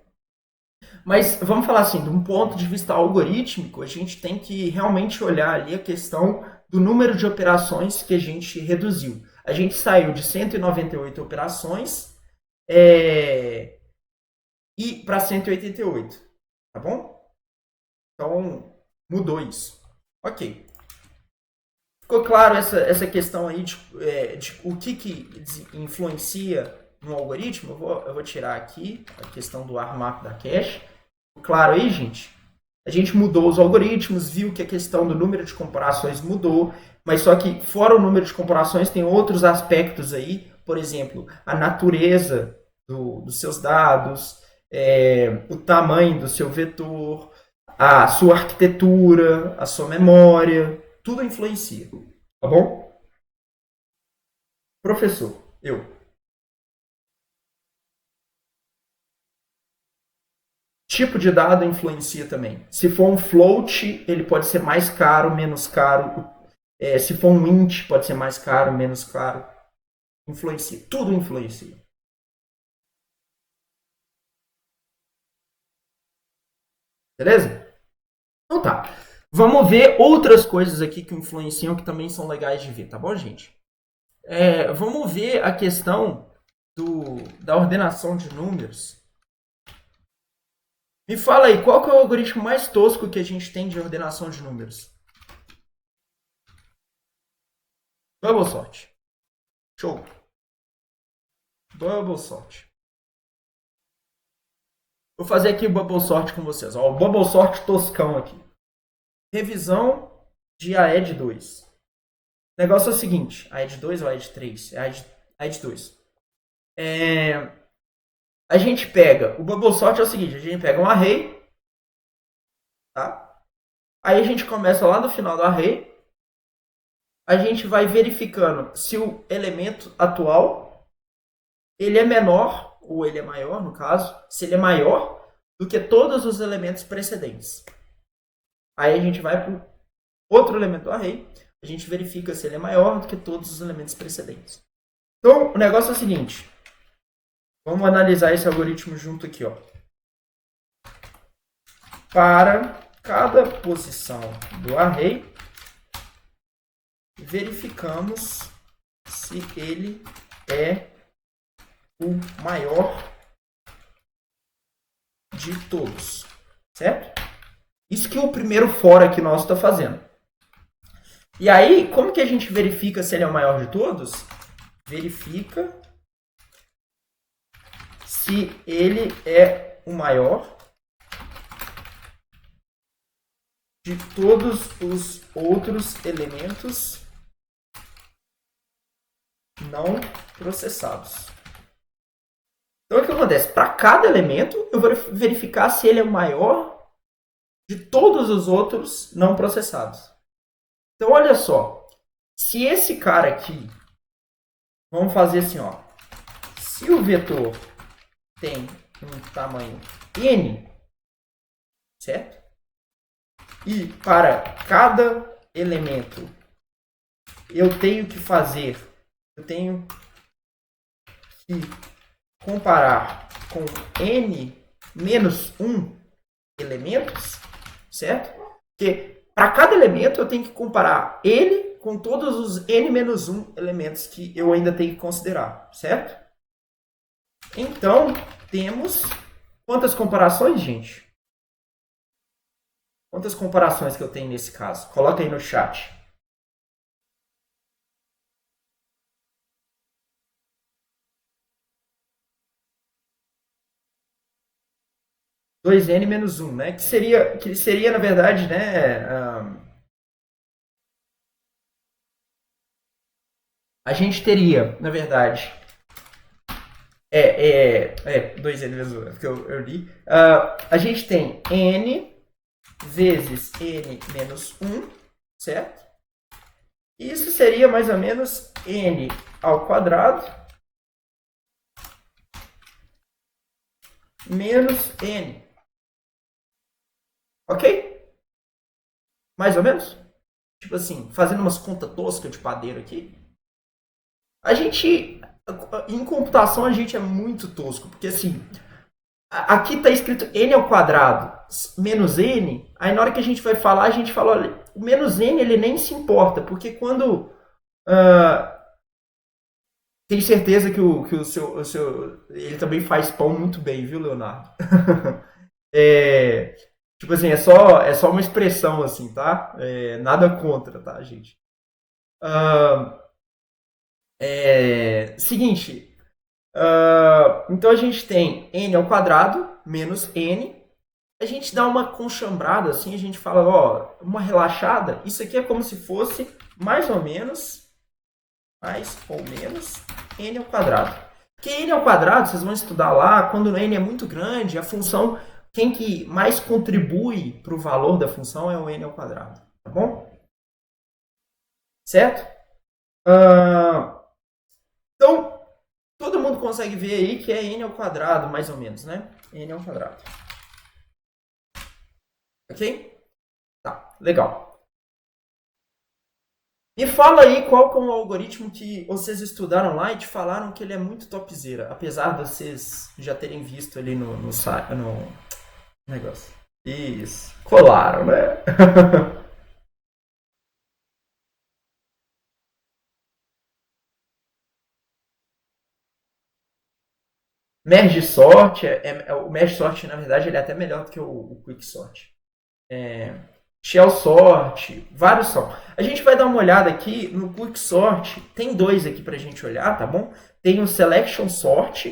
[SPEAKER 1] Mas vamos falar assim, de um ponto de vista algorítmico, a gente tem que realmente olhar ali a questão do número de operações que a gente reduziu. A gente saiu de 198 operações e para 188, tá bom? Então, mudou isso. Ok. Ficou claro essa questão aí de o que influencia no algoritmo? Eu vou tirar aqui a questão do armap da cache. Claro aí, gente? A gente mudou os algoritmos, viu que a questão do número de comparações mudou, mas só que fora o número de comparações tem outros aspectos aí, por exemplo, a natureza dos seus dados, o tamanho do seu vetor, a sua arquitetura, a sua memória, tudo influencia, tá bom? Professor, eu. Tipo de dado influencia também. Se for um float, ele pode ser mais caro, menos caro. Se for um int, pode ser mais caro, menos caro. Influencia. Tudo influencia. Beleza? Então tá. Vamos ver outras coisas aqui que influenciam que também são legais de ver, tá bom, gente? Vamos ver a questão da ordenação de números. Me fala aí, qual que é o algoritmo mais tosco que a gente tem de ordenação de números? Bubble sort. Show. Bubble sort. Vou fazer aqui o bubble sort com vocês. Ó, o bubble sort toscão aqui. Revisão de AED 2. O negócio é o seguinte. AED 2 ou AED 3? AED 2. A gente pega... O bubble sort é o seguinte. A gente pega um array. Tá? Aí a gente começa lá no final do array. A gente vai verificando se o elemento atual ele é menor, ou ele é maior, no caso, se ele é maior do que todos os elementos precedentes. Aí a gente vai para o outro elemento do array, a gente verifica se ele é maior do que todos os elementos precedentes. Então, o negócio é o seguinte. Vamos analisar esse algoritmo junto aqui. Ó. Para cada posição do array, verificamos se ele é o maior de todos, certo? Isso que é o primeiro for aqui nosso está fazendo. E aí, como que a gente verifica se ele é o maior de todos? Verifica se ele é o maior de todos os outros elementos não processados. Então, o que acontece? Para cada elemento, eu vou verificar se ele é o maior de todos os outros não processados. Então, olha só. Se esse cara aqui, vamos fazer assim, ó. Se o vetor tem um tamanho n, certo? E para cada elemento, eu tenho que comparar com n menos 1 elementos, certo? Porque para cada elemento eu tenho que comparar ele com todos os n menos 1 elementos que eu ainda tenho que considerar, certo? Então, temos quantas comparações, gente? Quantas comparações que eu tenho nesse caso? Coloca aí no chat. Dois n menos 1, né? Que seria na verdade, né? A gente teria, na verdade, 2n menos 1, porque eu li. A gente tem n vezes n menos 1, certo? Isso seria mais ou menos n ao quadrado menos n. Ok? Mais ou menos? Tipo assim, fazendo umas contas toscas de padeiro aqui. A gente, em computação, a gente é muito tosco, porque assim, aqui está escrito n ao quadrado menos n, aí na hora que a gente vai falar, a gente fala, olha, o menos n ele nem se importa, porque quando... tenho certeza que o seu... Ele também faz pão muito bem, viu, Leonardo? Tipo assim, é só uma expressão, assim, tá? Nada contra, tá, gente? Seguinte... então a gente tem n ao quadrado menos n. A gente dá uma conchambrada, assim, a gente fala, ó, uma relaxada. Isso aqui é como se fosse mais ou menos n ao quadrado. Porque n ao quadrado, vocês vão estudar lá, quando n é muito grande, a função, quem que mais contribui para o valor da função é o n ao quadrado. Tá bom? Certo? Então, todo mundo consegue ver aí que é n ao quadrado, mais ou menos, né? N ao quadrado. Ok? Tá, legal. Me fala aí qual que é o algoritmo que vocês estudaram lá e te falaram que ele é muito topzera, apesar de vocês já terem visto ele no negócio. Isso. Colaram, né? Merge sort, o merge sort, na verdade, ele é até melhor do que o quick sort. É, shell sort, vários são. A gente vai dar uma olhada aqui no quick sort. Tem dois aqui pra gente olhar, tá bom? Tem o selection sort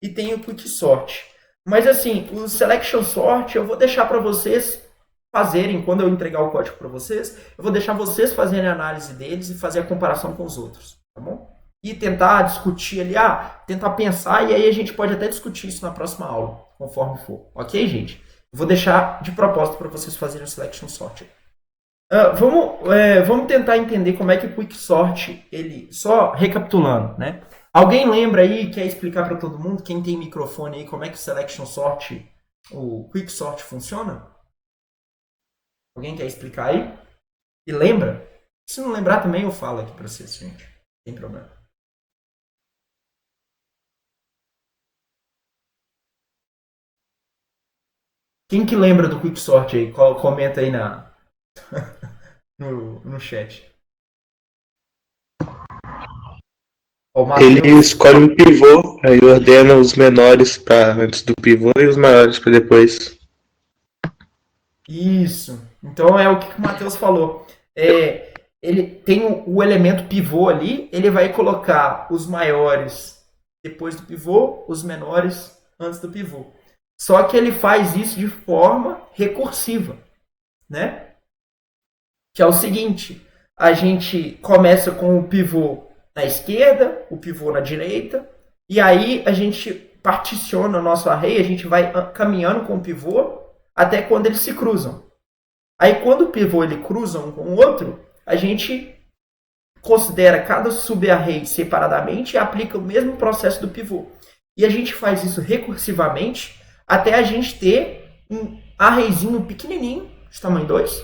[SPEAKER 1] e tem o quick sort. Mas assim, o selection sort eu vou deixar para vocês fazerem, quando eu entregar o código para vocês, eu vou deixar vocês fazerem a análise deles e fazer a comparação com os outros, tá bom? E tentar discutir ali, tentar pensar, e aí a gente pode até discutir isso na próxima aula, conforme for. Ok, gente? Vou deixar de propósito para vocês fazerem o selection sort. Vamos tentar entender como é que o quick sort, ele, só recapitulando, né? Alguém lembra aí, quer explicar para todo mundo, quem tem microfone aí, como é que o selection sort, o quick sort funciona? Alguém quer explicar aí? E lembra? Se não lembrar também eu falo aqui para vocês, gente. Não tem problema. Quem que lembra do quick sort aí? Comenta aí no chat. Ó, o
[SPEAKER 2] Ele
[SPEAKER 1] Matheus.
[SPEAKER 2] escolhe um pivô, aí ordena os menores para antes do pivô e os maiores para depois.
[SPEAKER 1] Isso. Então é o que o Matheus falou. Ele tem o elemento pivô ali, ele vai colocar os maiores depois do pivô, os menores antes do pivô. Só que ele faz isso de forma recursiva, né? Que é o seguinte, a gente começa com o pivô na esquerda, o pivô na direita, e aí a gente particiona o nosso array, a gente vai caminhando com o pivô até quando eles se cruzam. Aí quando o pivô ele cruza um com o outro, a gente considera cada sub-array separadamente e aplica o mesmo processo do pivô. E a gente faz isso recursivamente até a gente ter um arrayzinho pequenininho, de tamanho 2,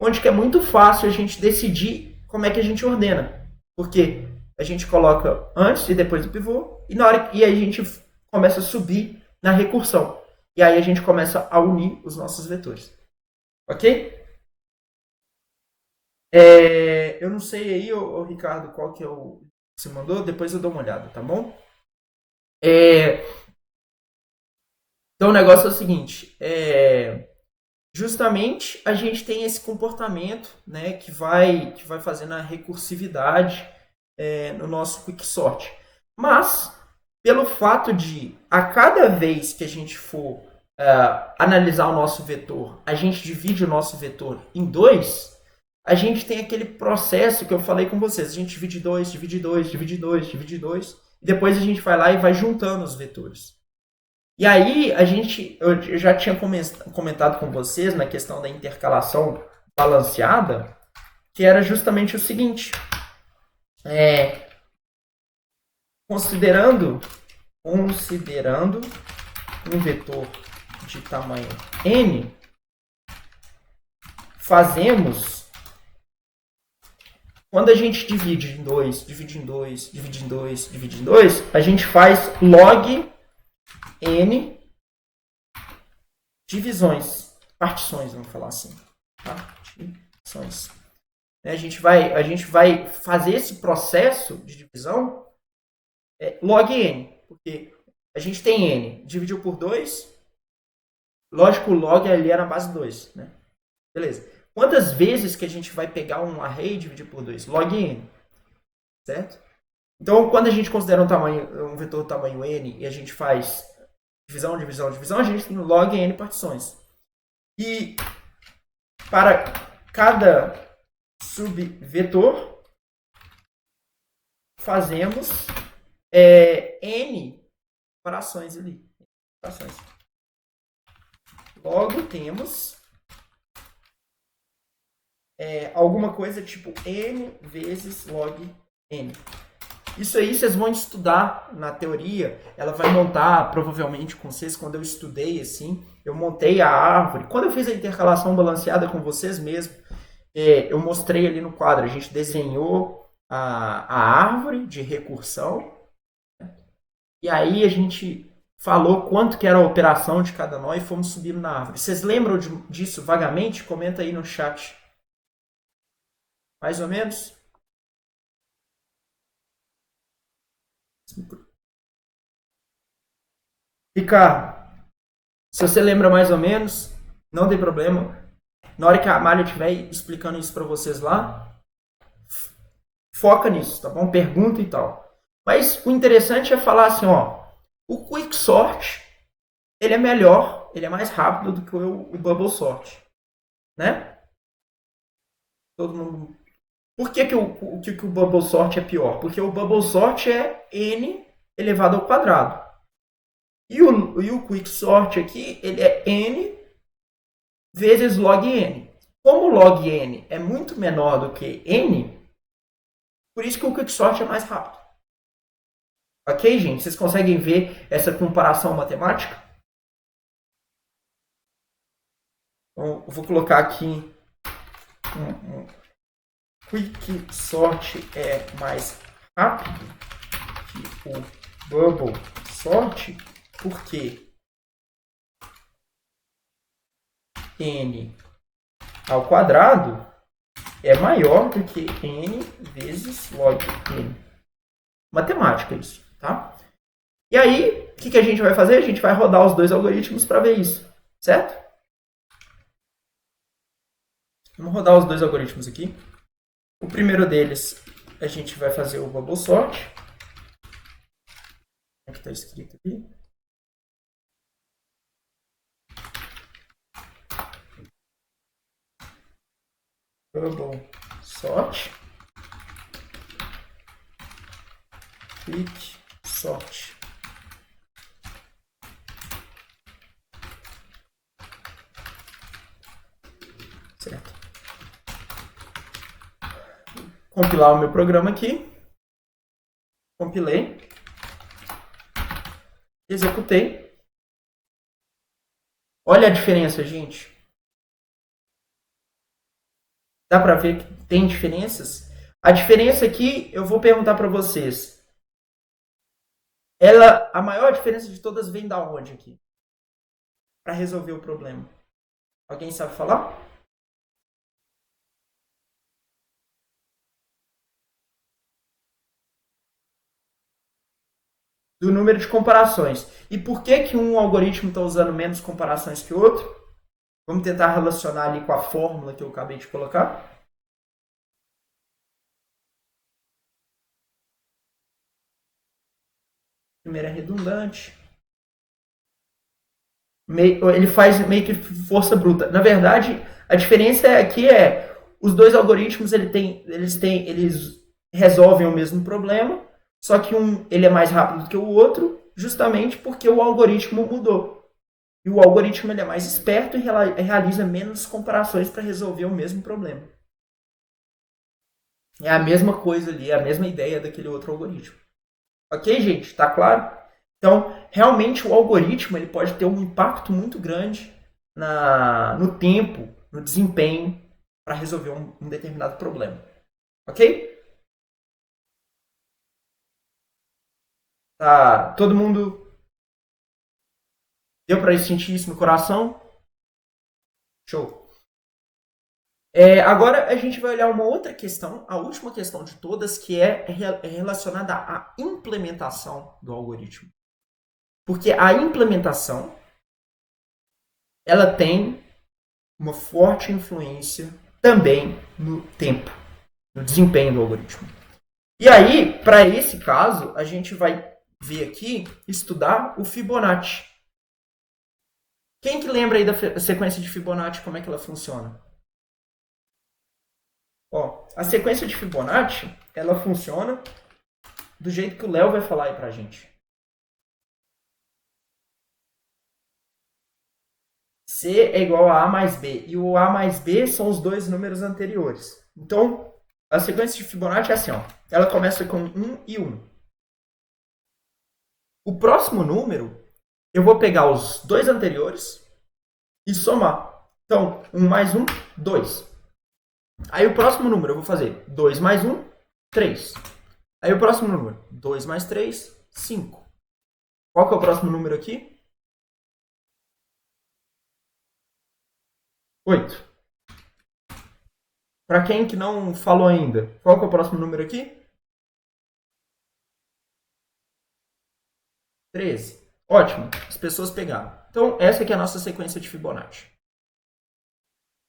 [SPEAKER 1] onde que é muito fácil a gente decidir como é que a gente ordena. Porque a gente coloca antes e depois do pivô, e na hora e a gente começa a subir na recursão. E aí a gente começa a unir os nossos vetores. Ok? Eu não sei aí, Ricardo, qual que é o que você mandou, depois eu dou uma olhada, tá bom? Então o negócio é o seguinte, justamente a gente tem esse comportamento, né, que vai fazendo a recursividade no nosso quicksort. Mas, pelo fato de a cada vez que a gente for analisar o nosso vetor, a gente divide o nosso vetor em dois, a gente tem aquele processo que eu falei com vocês. A gente divide dois, divide dois, divide dois, divide dois, e depois a gente vai lá e vai juntando os vetores. E aí, eu já tinha comentado com vocês na questão da intercalação balanceada, que era justamente o seguinte. Considerando um vetor de tamanho n, quando a gente divide em 2, divide em 2, divide em 2, divide em 2, a gente faz log n divisões, partições, vamos falar assim. Partições. A gente vai fazer esse processo de divisão log n, porque a gente tem n, dividiu por 2, lógico, o log ali era na base 2, né? Beleza. Quantas vezes que a gente vai pegar um array e dividir por 2? Log n, certo? Então, quando a gente considera um vetor tamanho n e a gente faz divisão, divisão, divisão, a gente tem log n partições. E para cada subvetor, fazemos n frações ali. Frações. Logo, temos alguma coisa tipo n vezes log n. Isso aí vocês vão estudar na teoria. Ela vai montar provavelmente com vocês. Quando eu estudei assim, eu montei a árvore. Quando eu fiz a intercalação balanceada com vocês mesmo, eu mostrei ali no quadro. A gente desenhou a árvore de recursão. E aí a gente falou quanto que era a operação de cada nó e fomos subindo na árvore. Vocês lembram disso vagamente? Comenta aí no chat. Mais ou menos? Ricardo, se você lembra mais ou menos, não tem problema. Na hora que a Amália estiver explicando isso para vocês lá, foca nisso, tá bom? Pergunta e tal. Mas o interessante é falar assim, ó, o Quick Sort, ele é melhor, ele é mais rápido do que o Bubble Sort, né? Todo mundo... Por que o Bubble Sort é pior? Porque o Bubble Sort é n elevado ao quadrado. E o Quick Sort aqui, ele é n vezes log n. Como log n é muito menor do que n, por isso que o Quick Sort é mais rápido. Ok, gente? Vocês conseguem ver essa comparação matemática? Então, eu vou colocar aqui Quick Sort é mais rápido que o Bubble Sort, porque n ao quadrado é maior do que n vezes log n. Matemática isso, tá? E aí, o que a gente vai fazer? A gente vai rodar os dois algoritmos para ver isso, certo? Vamos rodar os dois algoritmos aqui. O primeiro deles, a gente vai fazer o Bubble Sort. Como é que está escrito aqui? Bubble Sort. Quick Sort. Certo. Compilar o meu programa aqui. Compilei. Executei. Olha a diferença, gente. Dá para ver que tem diferenças? A diferença aqui, eu vou perguntar para vocês. A maior diferença de todas vem da onde aqui? Para resolver o problema. Alguém sabe falar? Do número de comparações. E por que um algoritmo está usando menos comparações que o outro? Vamos tentar relacionar ali com a fórmula que eu acabei de colocar. Primeiro é redundante. Ele faz meio que força bruta. Na verdade, a diferença aqui é os dois algoritmos eles resolvem o mesmo problema, só que ele é mais rápido do que o outro, justamente porque o algoritmo mudou. E o algoritmo ele é mais esperto e realiza menos comparações para resolver o mesmo problema. É a mesma coisa ali, é a mesma ideia daquele outro algoritmo. Ok, gente? Tá claro? Então, realmente o algoritmo ele pode ter um impacto muito grande no tempo, no desempenho, para resolver um determinado problema. Ok? Tá, todo mundo deu para sentir isso no coração? Show. Agora a gente vai olhar uma outra questão, a última questão de todas, que é relacionada à implementação do algoritmo. Porque a implementação ela tem uma forte influência também no tempo, no desempenho do algoritmo. E aí, para esse caso, a gente vai ver aqui, estudar o Fibonacci. Quem que lembra aí da sequência de Fibonacci, como é que ela funciona? Ó, a sequência de Fibonacci, ela funciona do jeito que o Léo vai falar aí pra gente. C é igual a A mais B. E o A mais B são os dois números anteriores. Então, a sequência de Fibonacci é assim, ó. Ela começa com 1 e 1. O próximo número, eu vou pegar os dois anteriores e somar. Então, 1 mais 1, 2. Aí o próximo número eu vou fazer 2 mais 1, 3. Aí o próximo número, 2 mais 3, 5. Qual que é o próximo número aqui? 8. Para quem que não falou ainda, qual que é o próximo número aqui? 13. Ótimo, as pessoas pegaram. Então, essa aqui é a nossa sequência de Fibonacci.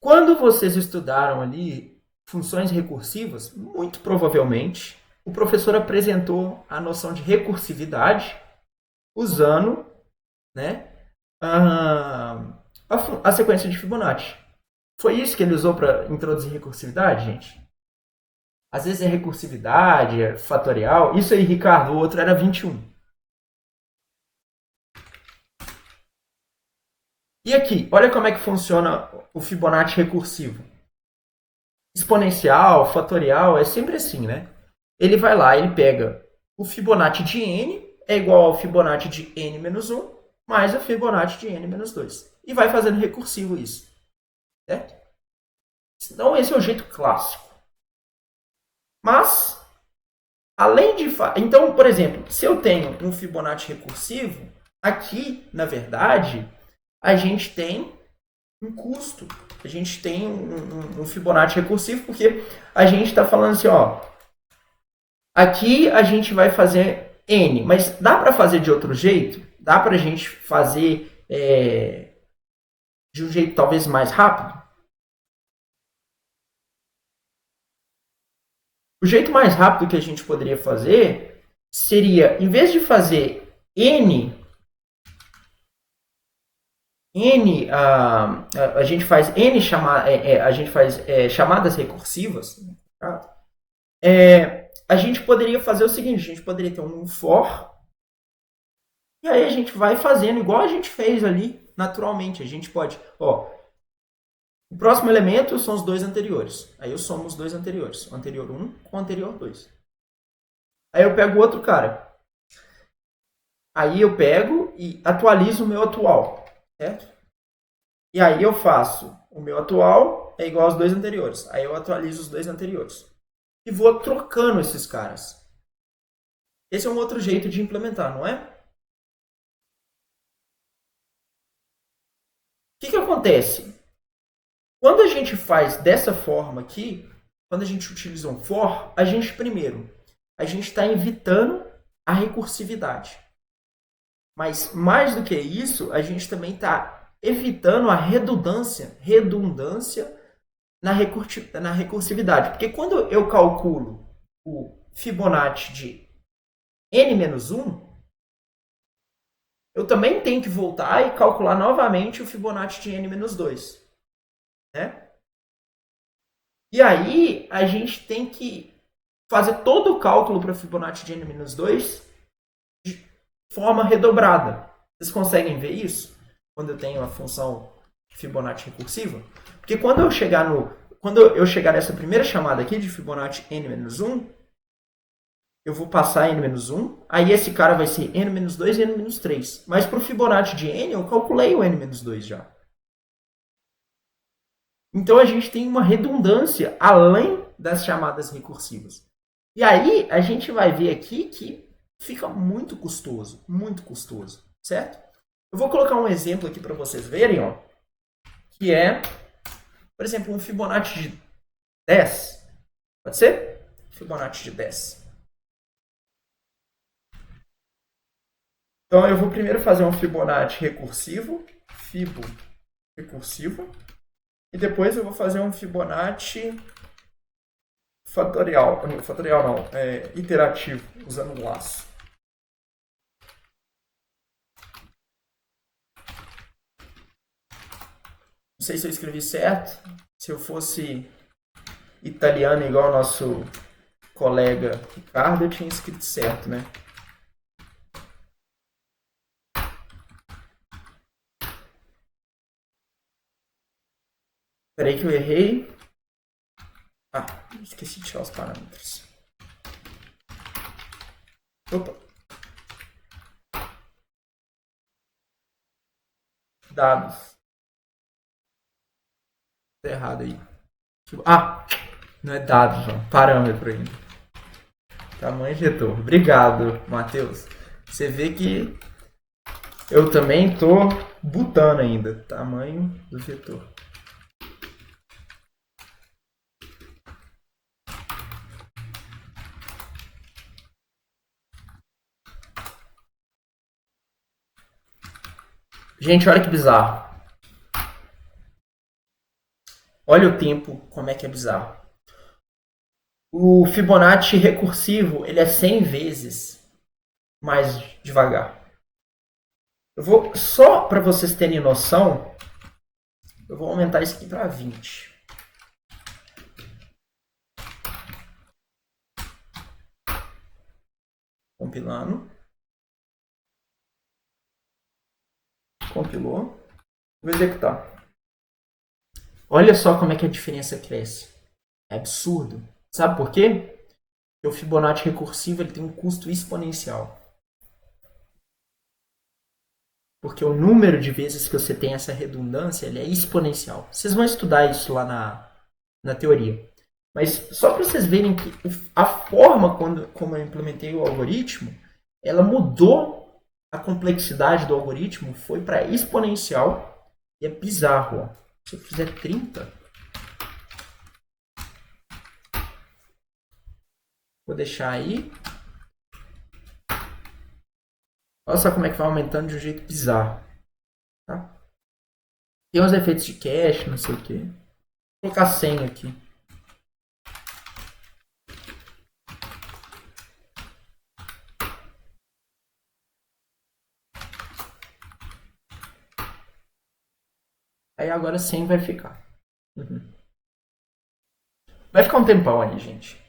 [SPEAKER 1] Quando vocês estudaram ali funções recursivas, muito provavelmente o professor apresentou a noção de recursividade usando, né, a sequência de Fibonacci. Foi isso que ele usou para introduzir recursividade, gente? Às vezes é recursividade, é fatorial. Isso aí, Ricardo, o outro era 21. E aqui, olha como é que funciona o Fibonacci recursivo. Exponencial, fatorial, é sempre assim, né? Ele vai lá, ele pega o Fibonacci de n, é igual ao Fibonacci de n menos 1, mais o Fibonacci de n menos 2. E vai fazendo recursivo isso. Certo? Então, esse é o jeito clássico. Mas, além de... Então, por exemplo, se eu tenho um Fibonacci recursivo, aqui, na verdade, a gente tem um custo. A gente tem um Fibonacci recursivo, porque a gente está falando assim, ó, aqui a gente vai fazer n, mas dá para fazer de outro jeito? Dá para a gente fazer de um jeito talvez mais rápido? O jeito mais rápido que a gente poderia fazer seria, em vez de fazer n, a gente faz n chamadas recursivas, tá? A gente poderia fazer o seguinte, a gente poderia ter um for, e aí a gente vai fazendo igual a gente fez ali naturalmente. A gente pode, ó, o próximo elemento são os dois anteriores. Aí eu somo os dois anteriores, o anterior 1 com o anterior 2. Aí eu pego o outro cara. Aí eu pego e atualizo o meu atual, certo? E aí eu faço o meu atual é igual aos dois anteriores. Aí eu atualizo os dois anteriores. E vou trocando esses caras. Esse é um outro jeito de implementar, não é? O que acontece? Quando a gente faz dessa forma aqui, quando a gente utiliza um for, a gente está evitando a recursividade. Mas mais do que isso, a gente também está evitando a redundância na recursividade. Porque quando eu calculo o Fibonacci de n-1, eu também tenho que voltar e calcular novamente o Fibonacci de n-2. Né? E aí a gente tem que fazer todo o cálculo para o Fibonacci de n-2 de forma redobrada. Vocês conseguem ver isso? Quando eu tenho a função Fibonacci recursiva? Porque quando eu chegar nessa primeira chamada aqui de Fibonacci n-1, eu vou passar n-1, aí esse cara vai ser n-2 e n-3. Mas para o Fibonacci de n, eu calculei o n-2 já. Então a gente tem uma redundância além das chamadas recursivas. E aí a gente vai ver aqui que fica muito custoso, certo? Eu vou colocar um exemplo aqui para vocês verem, ó, que é, por exemplo, um Fibonacci de 10. Pode ser? Fibonacci de 10. Então eu vou primeiro fazer um Fibonacci recursivo, Fibo recursivo, e depois eu vou fazer um Fibonacci fatorial não, iterativo, usando um laço. Não sei se eu escrevi certo. Se eu fosse italiano igual o nosso colega Ricardo, eu tinha escrito certo, né? Peraí que eu errei. Ah, esqueci de tirar os parâmetros. Opa. Dados. Tá errado aí. Ah, não é dados, não. Parâmetro ainda. Tamanho de retorno. Obrigado, Matheus. Você vê que Eu também tô botando ainda. Tamanho do vetor. Gente, olha que bizarro. Olha o tempo, como é que é bizarro. O Fibonacci recursivo, ele é 100 vezes mais devagar. Eu vou, só para vocês terem noção, eu vou aumentar isso aqui para 20. Compilando. Compilou. Vou executar. Olha só como é que a diferença cresce. É absurdo. Sabe por quê? Porque o Fibonacci recursivo ele tem um custo exponencial. Porque o número de vezes que você tem essa redundância ele é exponencial. Vocês vão estudar isso lá na teoria. Mas só para vocês verem que a forma como eu implementei o algoritmo, ela mudou a complexidade do algoritmo, foi para exponencial e é bizarro. Ó. Se eu fizer 30, vou deixar aí. Olha só como é que vai aumentando de um jeito bizarro. Tá? Tem uns efeitos de cache, não sei o que. Vou colocar 100 aqui. Aí agora 100 vai ficar. Uhum. Vai ficar um tempão aí, gente.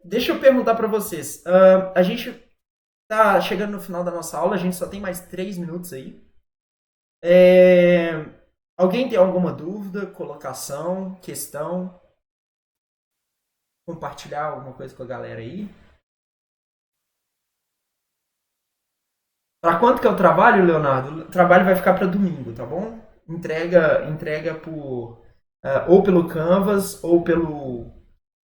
[SPEAKER 1] Deixa eu perguntar para vocês. A gente tá chegando no final da nossa aula, a gente só tem mais 3 minutos aí. É, alguém tem alguma dúvida, colocação, questão? Compartilhar alguma coisa com a galera aí? Para quanto que é o trabalho, Leonardo? O trabalho vai ficar para domingo, tá bom? Entrega por ou pelo Canvas ou pelo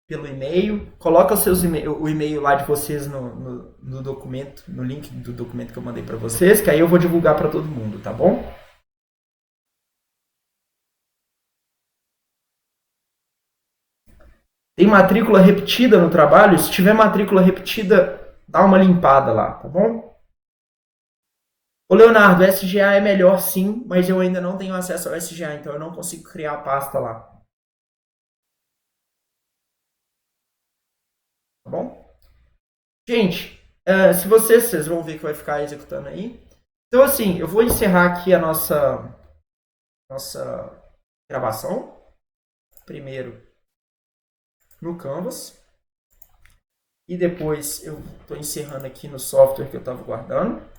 [SPEAKER 1] e-mail. Coloca o e-mail lá de vocês no documento, no link do documento que eu mandei para vocês, que aí eu vou divulgar para todo mundo, tá bom? Tem matrícula repetida no trabalho? Se tiver matrícula repetida, dá uma limpada lá, tá bom? Ô Leonardo, SGA é melhor sim, mas eu ainda não tenho acesso ao SGA, então eu não consigo criar a pasta lá, tá bom? Gente, se vocês vão ver que vai ficar executando aí. Então assim, eu vou encerrar aqui a nossa gravação. Primeiro no Canvas. E depois eu estou encerrando aqui no software que eu estava guardando.